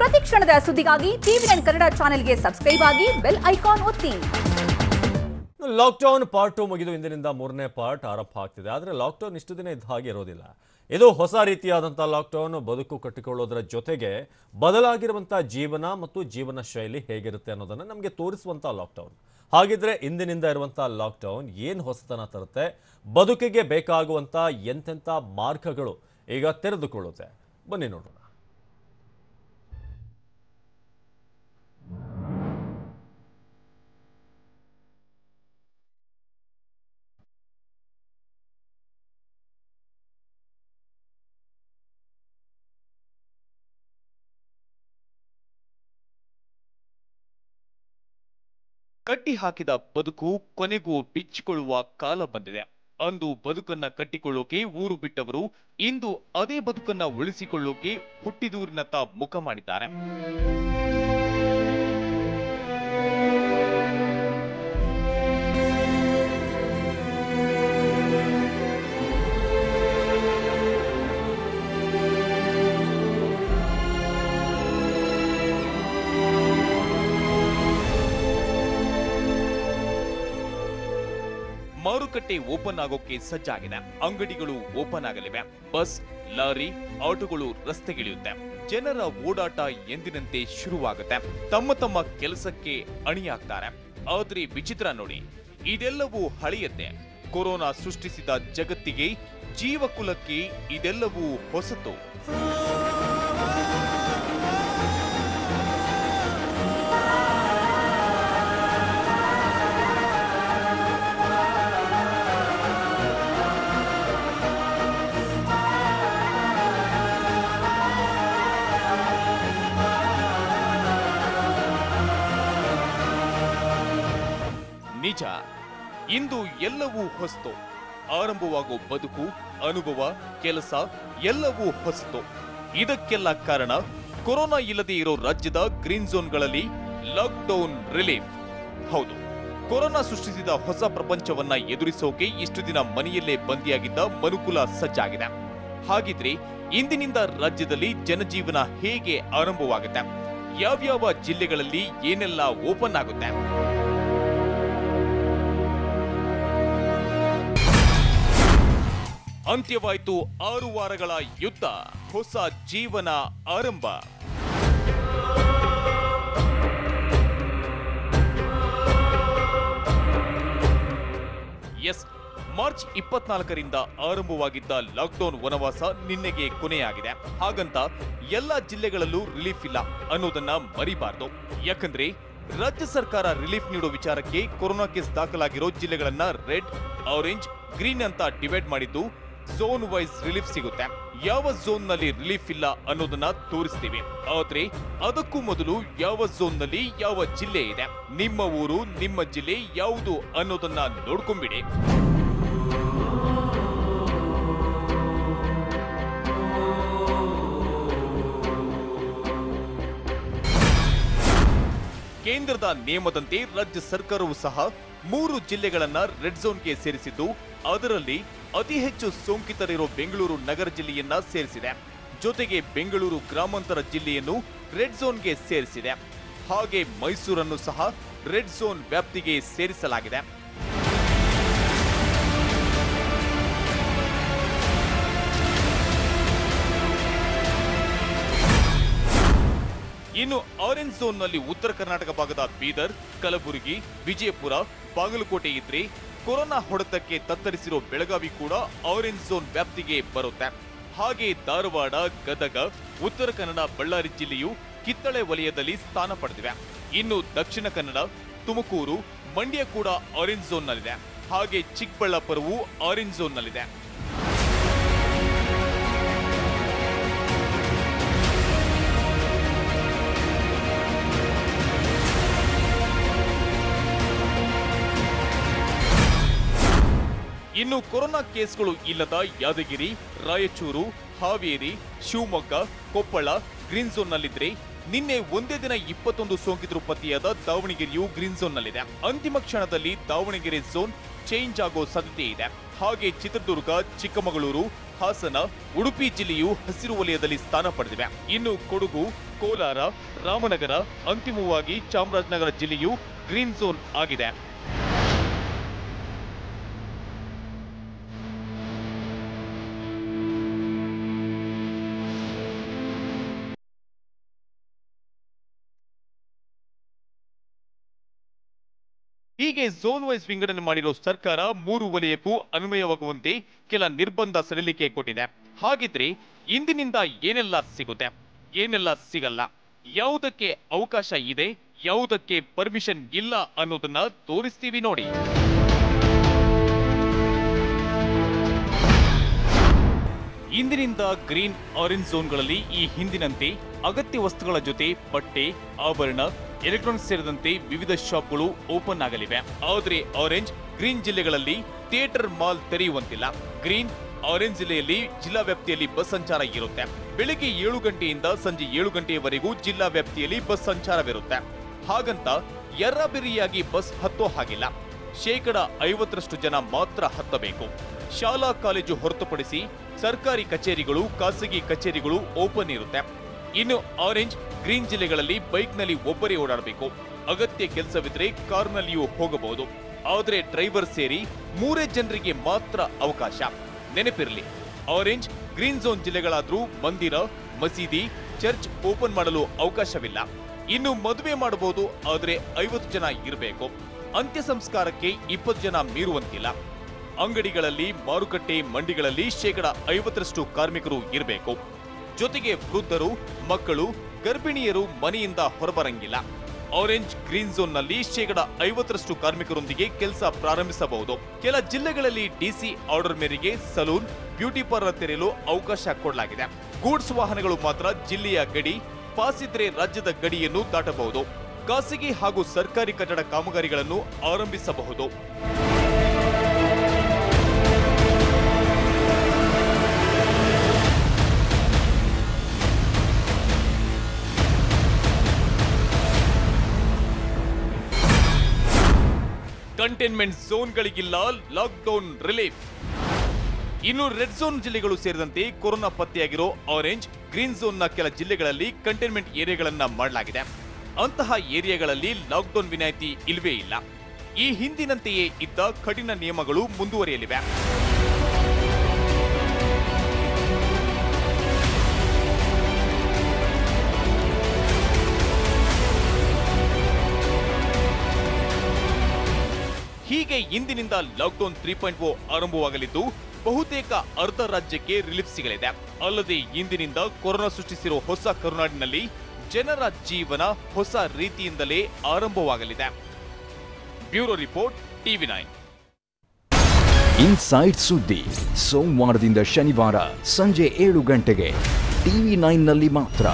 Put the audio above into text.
ಪ್ರತಿ ಕ್ಷಣದ ಸುದ್ದಿಗಾಗಿ ಟಿವಿ9 ಕನ್ನಡ ಚಾನೆಲ್ಗೆ ಸಬ್ಸ್ಕ್ರೈಬ್ ಆಗಿ ಬೆಲ್ ಐಕಾನ್ ಒತ್ತಿ. ಲಾಕ್ಡೌನ್ ಪಾರ್ಟ್ 2 ಮುಗಿದು ಇಂದಿನಿಂದ ಮೂರನೇ ಪಾರ್ಟ್ ಆರಂಭ ಆಗ್ತಿದೆ. ಆದರೆ ಲಾಕ್ಡೌನ್ ಇಷ್ಟು ದಿನ ಇದ್ದ ಹಾಗೆ ಇರೋದಿಲ್ಲ. ಇದು ಹೊಸ ರೀತಿಯಾದಂಥ ಲಾಕ್ಡೌನ್. ಬದುಕು ಕಟ್ಟಿಕೊಳ್ಳೋದರ ಜೊತೆಗೆ ಬದಲಾಗಿರುವಂಥ ಜೀವನ ಮತ್ತು ಜೀವನ ಶೈಲಿ ಹೇಗಿರುತ್ತೆ ಅನ್ನೋದನ್ನು ನಮಗೆ ತೋರಿಸುವಂಥ ಲಾಕ್ಡೌನ್. ಹಾಗಿದ್ರೆ ಇಂದಿನಿಂದ ಇರುವಂಥ ಲಾಕ್ಡೌನ್ ಏನು ಹೊಸತನ ತರುತ್ತೆ, ಬದುಕಿಗೆ ಬೇಕಾಗುವಂಥ ಎಂತೆಂಥ ಮಾರ್ಗಗಳು ಈಗ ತೆರೆದುಕೊಳ್ಳುತ್ತೆ, ಬನ್ನಿ ನೋಡೋಣ. ಕಟ್ಟಿ ಹಾಕಿದ ಬದುಕು ಕೊನೆಗೂ ಬಿಚ್ಚಿಕೊಳ್ಳುವ ಕಾಲ ಬಂದಿದೆ. ಅಂದು ಬದುಕನ್ನ ಕಟ್ಟಿಕೊಳ್ಳೋಕೆ ಊರು ಬಿಟ್ಟವರು ಇಂದು ಅದೇ ಬದುಕನ್ನ ಉಳಿಸಿಕೊಳ್ಳೋಕೆ ಹುಟ್ಟಿದೂರಿನತ್ತ ಮುಖ ಮಾಡಿದ್ದಾರೆ. ಮಾರುಕಟ್ಟೆ ಓಪನ್ ಆಗೋಕೆ ಸಜ್ಜಾಗಿದೆ. ಅಂಗಡಿಗಳು ಓಪನ್ ಆಗಲಿವೆ. ಬಸ್, ಲಾರಿ, ಆಟೋಗಳು ರಸ್ತೆಗಿಳಿಯುತ್ತೆ. ಜನರ ಓಡಾಟ ಎಂದಿನಂತೆ ಶುರುವಾಗುತ್ತೆ. ತಮ್ಮ ತಮ್ಮ ಕೆಲಸಕ್ಕೆ ಅಣಿಯಾಗ್ತಾರೆ. ಆದ್ರೆ ವಿಚಿತ್ರ ನೋಡಿ, ಇದೆಲ್ಲವೂ ಹಳೆಯದ್ದೇ. ಕೊರೋನಾ ಸೃಷ್ಟಿಸಿದ ಜಗತ್ತಿಗೆ, ಜೀವಕುಲಕ್ಕೆ ಇದೆಲ್ಲವೂ ಹೊಸತು. ನಿಜ, ಇಂದು ಎಲ್ಲವೂ ಹೊಸತು. ಆರಂಭವಾಗೋ ಬದುಕು, ಅನುಭವ, ಕೆಲಸ ಎಲ್ಲವೂ ಹೊಸತು. ಇದಕ್ಕೆಲ್ಲ ಕಾರಣ ಕೊರೋನಾ ಇಲ್ಲದೆ ಇರೋ ರಾಜ್ಯದ ಗ್ರೀನ್ ಝೋನ್ಗಳಲ್ಲಿ ಲಾಕ್ಡೌನ್ ರಿಲೀಫ್. ಹೌದು, ಕೊರೋನಾ ಸೃಷ್ಟಿಸಿದ ಹೊಸ ಪ್ರಪಂಚವನ್ನ ಎದುರಿಸೋಕೆ ಇಷ್ಟು ದಿನ ಮನೆಯಲ್ಲೇ ಬಂದಿಯಾಗಿದ್ದ ಮನುಕುಲ ಸಜ್ಜಾಗಿದೆ. ಹಾಗಿದ್ರೆ ಇಂದಿನಿಂದ ರಾಜ್ಯದಲ್ಲಿ ಜನಜೀವನ ಹೇಗೆ ಆರಂಭವಾಗುತ್ತೆ? ಯಾವ್ಯಾವ ಜಿಲ್ಲೆಗಳಲ್ಲಿ ಏನೆಲ್ಲ ಓಪನ್ ಆಗುತ್ತೆ? ಅಂತ್ಯವಾಯಿತು 6 ವಾರಗಳ ಯುದ್ಧ. ಹೊಸ ಜೀವನ ಆರಂಭ. ಎಸ್, ಮಾರ್ಚ್ 24ರಿಂದ ಆರಂಭವಾಗಿದ್ದ ಲಾಕ್ಡೌನ್ ವನವಾಸ ನಿನ್ನೆಗೆ ಕೊನೆಯಾಗಿದೆ. ಹಾಗಂತ ಎಲ್ಲಾ ಜಿಲ್ಲೆಗಳಲ್ಲೂ ರಿಲೀಫ್ ಇಲ್ಲ ಅನ್ನೋದನ್ನ ಮರಿಬಾರ್ದು. ಯಾಕಂದ್ರೆ ರಾಜ್ಯ ಸರ್ಕಾರ ರಿಲೀಫ್ ನೀಡೋ ವಿಚಾರಕ್ಕೆ ಕೊರೋನಾ ಕೇಸ್ ದಾಖಲಾಗಿರೋ ಜಿಲ್ಲೆಗಳನ್ನ ರೆಡ್, ಆರೆಂಜ್, ಗ್ರೀನ್ ಅಂತ ಡಿವೈಡ್ ಮಾಡಿದ್ದು ಝೋನ್ ವೈಸ್ ರಿಲೀಫ್ ಸಿಗುತ್ತೆ. ಯಾವ ಝೋನ್ ನಲ್ಲಿ ರಿಲೀಫ್ ಇಲ್ಲ ಅನ್ನೋದನ್ನ ತೋರಿಸ್ತೀವಿ. ಆದ್ರೆ ಅದಕ್ಕೂ ಮೊದಲು ಯಾವ ಝೋನ್ ನಲ್ಲಿ ಯಾವ ಜಿಲ್ಲೆ ಇದೆ, ನಿಮ್ಮ ಊರು, ನಿಮ್ಮ ಜಿಲ್ಲೆ ಯಾವುದು ಅನ್ನೋದನ್ನ ನೋಡ್ಕೊಂಬಿಡಿ. ಕೇಂದ್ರದ ನಿಯಮದಂತೆ ರಾಜ್ಯ ಸರ್ಕಾರವು ಸಹ 3 ಜಿಲ್ಲೆಗಳನ್ನ ರೆಡ್ ಝೋನ್ಗೆ ಸೇರಿಸಿದ್ದು, ಅದರಲ್ಲಿ ಅತಿ ಹೆಚ್ಚು ಸೋಂಕಿತರಿರೋ ಬೆಂಗಳೂರು ನಗರ ಜಿಲ್ಲೆಯನ್ನ ಸೇರಿಸಿದೆ. ಜೊತೆಗೆ ಬೆಂಗಳೂರು ಗ್ರಾಮಾಂತರ ಜಿಲ್ಲೆಯನ್ನು ರೆಡ್ ಝೋನ್ಗೆ ಸೇರಿಸಿದೆ. ಹಾಗೆ ಮೈಸೂರನ್ನು ಸಹ ರೆಡ್ ಝೋನ್ ವ್ಯಾಪ್ತಿಗೆ ಸೇರಿಸಲಾಗಿದೆ. ಇನ್ನು ಆರೆಂಜ್ ಝೋನ್ ನಲ್ಲಿ ಉತ್ತರ ಕರ್ನಾಟಕ ಭಾಗದ ಬೀದರ್, ಕಲಬುರಗಿ, ವಿಜಯಪುರ, ಬಾಗಲಕೋಟೆ ಇದ್ರೆ, ಕೊರೋನಾ ಹೊಡೆತಕ್ಕೆ ತತ್ತರಿಸಿರೋ ಬೆಳಗಾವಿ ಕೂಡ ಆರೆಂಜ್ ಝೋನ್ ವ್ಯಾಪ್ತಿಗೆ ಬರುತ್ತೆ. ಹಾಗೆ ಧಾರವಾಡ, ಗದಗ, ಉತ್ತರ ಕನ್ನಡ, ಬಳ್ಳಾರಿ ಜಿಲ್ಲೆಯು ಕಿತ್ತಳೆ ವಲಯದಲ್ಲಿ ಸ್ಥಾನ ಪಡೆದಿವೆ. ಇನ್ನು ದಕ್ಷಿಣ ಕನ್ನಡ, ತುಮಕೂರು, ಮಂಡ್ಯ ಕೂಡ ಆರೆಂಜ್ ಝೋನ್ ನಲ್ಲಿದೆ. ಹಾಗೆ ಚಿಕ್ಕಬಳ್ಳಾಪುರವು ಆರೆಂಜ್ ಝೋನ್ ನಲ್ಲಿದೆ. ಇನ್ನು ಕೊರೋನಾ ಕೇಸ್ಗಳು ಇಲ್ಲದ ಯಾದಗಿರಿ, ರಾಯಚೂರು, ಹಾವೇರಿ, ಶಿವಮೊಗ್ಗ, ಕೊಪ್ಪಳ ಗ್ರೀನ್ ಝೋನ್ ನಲ್ಲಿದ್ರೆ, ನಿನ್ನೆ ಒಂದೇ ದಿನ 21 ಸೋಂಕಿತರು ಪತ್ತೆಯಾದ ದಾವಣಗೆರೆಯು ಗ್ರೀನ್ ಝೋನ್ ನಲ್ಲಿದೆ. ಅಂತಿಮ ಕ್ಷಣದಲ್ಲಿ ದಾವಣಗೆರೆ ಝೋನ್ ಚೇಂಜ್ ಆಗೋ ಸಾಧ್ಯತೆ ಇದೆ. ಹಾಗೆ ಚಿತ್ರದುರ್ಗ, ಚಿಕ್ಕಮಗಳೂರು, ಹಾಸನ, ಉಡುಪಿ ಜಿಲ್ಲೆಯು ಹಸಿರು ವಲಯದಲ್ಲಿ ಸ್ಥಾನ ಪಡೆದಿವೆ. ಇನ್ನು ಕೊಡಗು, ಕೋಲಾರ, ರಾಮನಗರ, ಅಂತಿಮವಾಗಿ ಚಾಮರಾಜನಗರ ಜಿಲ್ಲೆಯು ಗ್ರೀನ್ ಝೋನ್ ಆಗಿದೆ. ಹೀಗೆ ಝೋನ್ ವೈಸ್ ವಿಂಗಡಣೆ ಮಾಡಿರೋ ಸರ್ಕಾರ 3 ವಲಯಕ್ಕೂ ಅನ್ವಯವಾಗುವಂತೆ ಕೆಲ ನಿರ್ಬಂಧ ಸಡಿಲಿಕೆ ಕೊಟ್ಟಿದೆ. ಹಾಗಿದ್ರೆ ಇಂದಿನಿಂದ ಏನೆಲ್ಲ ಸಿಗುತ್ತೆ, ಏನೆಲ್ಲ ಸಿಗಲ್ಲ, ಯಾವುದಕ್ಕೆ ಅವಕಾಶ ಇದೆ, ಯಾವುದಕ್ಕೆ ಪರ್ಮಿಷನ್ ಇಲ್ಲ ಅನ್ನೋದನ್ನ ತೋರಿಸ್ತೀವಿ ನೋಡಿ. ಇಂದಿನಿಂದ ಗ್ರೀನ್, ಆರೆಂಜ್ ಝೋನ್ಗಳಲ್ಲಿ ಈ ಹಿಂದಿನಂತೆ ಅಗತ್ಯ ವಸ್ತುಗಳ ಜೊತೆ ಬಟ್ಟೆ, ಆಭರಣ, ಎಲೆಕ್ಟ್ರಾನಿಕ್ಸ್ ಸೇರಿದಂತೆ ವಿವಿಧ ಶಾಪ್ಗಳು ಓಪನ್ ಆಗಲಿವೆ. ಆದರೆ ಆರೆಂಜ್, ಗ್ರೀನ್ ಜಿಲ್ಲೆಗಳಲ್ಲಿ ಥಿಯೇಟರ್, ಮಾಲ್ ತೆರೆಯುವಂತಿಲ್ಲ. ಗ್ರೀನ್, ಆರೆಂಜ್ ಜಿಲ್ಲೆಯಲ್ಲಿ ಜಿಲ್ಲಾ ವ್ಯಾಪ್ತಿಯಲ್ಲಿ ಬಸ್ ಸಂಚಾರ ಇರುತ್ತೆ. ಬೆಳಿಗ್ಗೆ 7 ಗಂಟೆಯಿಂದ ಸಂಜೆ 7 ಗಂಟೆಯವರೆಗೂ ಜಿಲ್ಲಾ ವ್ಯಾಪ್ತಿಯಲ್ಲಿ ಬಸ್ ಸಂಚಾರವಿರುತ್ತೆ. ಹಾಗಂತ ಎರ್ರಾಬಿರಿಯಾಗಿ ಬಸ್ ಹತ್ತೋ ಹಾಗಿಲ್ಲ. 50% ಜನ ಮಾತ್ರ ಹತ್ತಬೇಕು. ಶಾಲಾ ಕಾಲೇಜು ಹೊರತುಪಡಿಸಿ ಸರ್ಕಾರಿ ಕಚೇರಿಗಳು, ಖಾಸಗಿ ಕಚೇರಿಗಳು ಓಪನ್ ಇರುತ್ತೆ. ಇನ್ನು ಆರೆಂಜ್, ಗ್ರೀನ್ ಜಿಲ್ಲೆಗಳಲ್ಲಿ ಬೈಕ್ನಲ್ಲಿ ಒಬ್ಬರೇ ಓಡಾಡಬೇಕು. ಅಗತ್ಯ ಕೆಲಸವಿದ್ರೆ ಕಾರ್ನಲ್ಲಿಯೂ ಹೋಗಬಹುದು. ಆದರೆ ಡ್ರೈವರ್ ಸೇರಿ 3 ಜನರಿಗೆ ಮಾತ್ರ ಅವಕಾಶ. ನೆನಪಿರಲಿ, ಆರೆಂಜ್, ಗ್ರೀನ್ ಝೋನ್ ಜಿಲ್ಲೆಗಳಾದ್ರೂ ಮಂದಿರ, ಮಸೀದಿ, ಚರ್ಚ್ ಓಪನ್ ಮಾಡಲು ಅವಕಾಶವಿಲ್ಲ. ಇನ್ನು ಮದುವೆ ಮಾಡಬಹುದು, ಆದರೆ 50 ಜನ ಇರಬೇಕು. ಅಂತ್ಯ ಸಂಸ್ಕಾರಕ್ಕೆ 20 ಜನ ಮೀರುವಂತಿಲ್ಲ. ಅಂಗಡಿಗಳಲ್ಲಿ, ಮಾರುಕಟ್ಟೆ, ಮಂಡಿಗಳಲ್ಲಿ 50% ಕಾರ್ಮಿಕರು ಇರಬೇಕು. ಜೊತೆಗೆ ವೃದ್ಧರು, ಮಕ್ಕಳು, ಗರ್ಭಿಣಿಯರು ಮನೆಯಿಂದ ಹೊರಬರಂಗಿಲ್ಲ. ಆರೆಂಜ್, ಗ್ರೀನ್ ಝೋನ್ ನಲ್ಲಿ 50% ಕಾರ್ಮಿಕರೊಂದಿಗೆ ಕೆಲಸ ಪ್ರಾರಂಭಿಸಬಹುದು. ಕೆಲ ಜಿಲ್ಲೆಗಳಲ್ಲಿ ಡಿಸಿ ಆರ್ಡರ್ ಮೇರೆಗೆ ಸಲೂನ್, ಬ್ಯೂಟಿ ಪಾರ್ಲರ್ ತೆರೆಯಲು ಅವಕಾಶ ಕೊಡಲಾಗಿದೆ. ಗೂಡ್ಸ್ ವಾಹನಗಳು ಮಾತ್ರ ಜಿಲ್ಲೆಯ ಗಡಿ, ಪಾಸ್ ಇದ್ರೆ ರಾಜ್ಯದ ಗಡಿಯನ್ನು ದಾಟಬಹುದು. ಖಾಸಗಿ ಹಾಗೂ ಸರ್ಕಾರಿ ಕಟ್ಟಡ ಕಾಮಗಾರಿಗಳನ್ನು ಆರಂಭಿಸಬಹುದು. ಕಂಟೈನ್ಮೆಂಟ್ ಝೋನ್ಗಳಿಗಿಲ್ಲ ಲಾಕ್ಡೌನ್ ರಿಲೀಫ್. ಇನ್ನು ರೆಡ್ ಝೋನ್ ಜಿಲ್ಲೆಗಳು ಸೇರಿದಂತೆ ಕೊರೋನಾ ಪತ್ತೆಯಾಗಿರೋ ಆರೆಂಜ್, ಗ್ರೀನ್ ಝೋನ್ನ ಕೆಲ ಜಿಲ್ಲೆಗಳಲ್ಲಿ ಕಂಟೈನ್ಮೆಂಟ್ ಏರಿಯಾಗಳನ್ನ ಮಾಡಲಾಗಿದೆ. ಅಂತಹ ಏರಿಯಾಗಳಲ್ಲಿ ಲಾಕ್ಡೌನ್ ವಿನಾಯಿತಿ ಇಲ್ವೇ ಇಲ್ಲ. ಈ ಹಿಂದಿನಂತೆಯೇ ಇದ್ದ ಕಠಿಣ ನಿಯಮಗಳು ಮುಂದುವರಿಯಲಿವೆ. ಹೀಗೆ ಇಂದಿನಿಂದ ಲಾಕ್ಡೌನ್ 3.0 ಆರಂಭವಾಗಲಿದ್ದು ಬಹುತೇಕ ಅರ್ಧ ರಾಜ್ಯಕ್ಕೆ ರಿಲೀಫ್ ಸಿಗಲಿದೆ. ಅಲ್ಲದೆ ಇಂದಿನಿಂದ ಕೊರೋನಾ ಸೃಷ್ಟಿಸಿರುವ ಹೊಸ ಕರುನಾಡಿನಲ್ಲಿ ಜನರ ಜೀವನ ಹೊಸ ರೀತಿಯಿಂದಲೇ ಆರಂಭವಾಗಲಿದೆ. Bureau report, TV9. ಇನ್ಸೈಡ್ ಸುದ್ದಿ ಸೋಮವಾರದಿಂದ ಶನಿವಾರ ಸಂಜೆ 7 ಗಂಟೆಗೆ TV9 ನಲ್ಲಿ ಮಾತ್ರ.